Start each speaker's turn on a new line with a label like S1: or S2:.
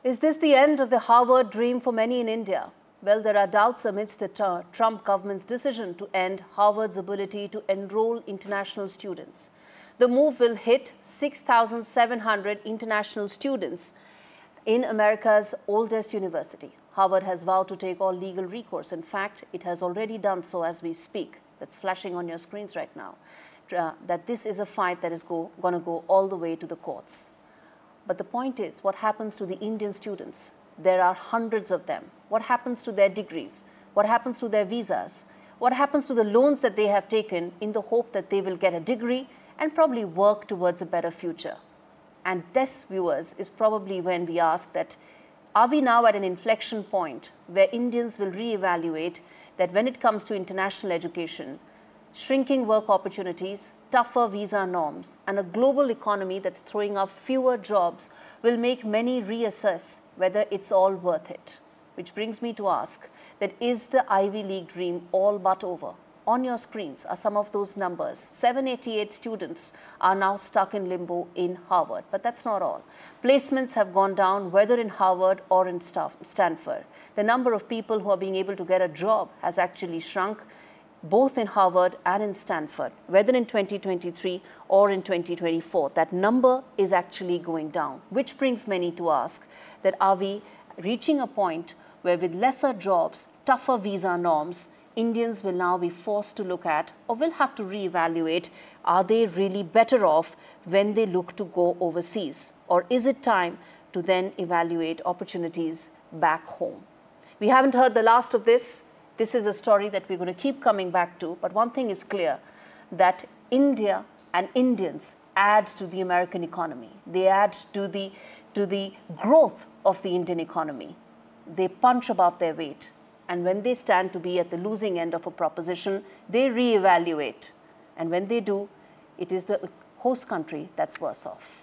S1: Is this the end of the Harvard dream for many in India? Well, there are doubts amidst the Trump government's decision to end Harvard's ability to enroll international students. The move will hit 6,700 international students in America's oldest university. Harvard has vowed to take all legal recourse. In fact, it has already done so as we speak. That's flashing on your screens right now. That this is a fight that is going to go all the way to the courts. But the point is, what happens to the Indian students? There are hundreds of them. What happens to their degrees? What happens to their visas? What happens to the loans that they have taken in the hope that they will get a degree and probably work towards a better future? And this, viewers, is probably when we ask that, are we now at an inflection point where Indians will reevaluate that when it comes to international education, shrinking work opportunities, tougher visa norms, and a global economy that's throwing up fewer jobs will make many reassess whether it's all worth it? Which brings me to ask that, is the Ivy League dream all but over? On your screens are some of those numbers. 788 students are now stuck in limbo in Harvard. But that's not all. Placements have gone down, whether in Harvard or in Stanford. The number of people who are being able to get a job has actually shrunk, both in Harvard and in Stanford, whether in 2023 or in 2024. That number is actually going down, which brings many to ask that, are we reaching a point where with lesser jobs, tougher visa norms, Indians will now be forced to look at, or will have to reevaluate, are they really better off when they look to go overseas? Or is it time to then evaluate opportunities back home? We haven't heard the last of this. This is a story that we're going to keep coming back to. But one thing is clear, that India and Indians add to the American economy. They add to the growth of the Indian economy. They punch above their weight. And when they stand to be at the losing end of a proposition, they reevaluate. And when they do, it is the host country that's worse off.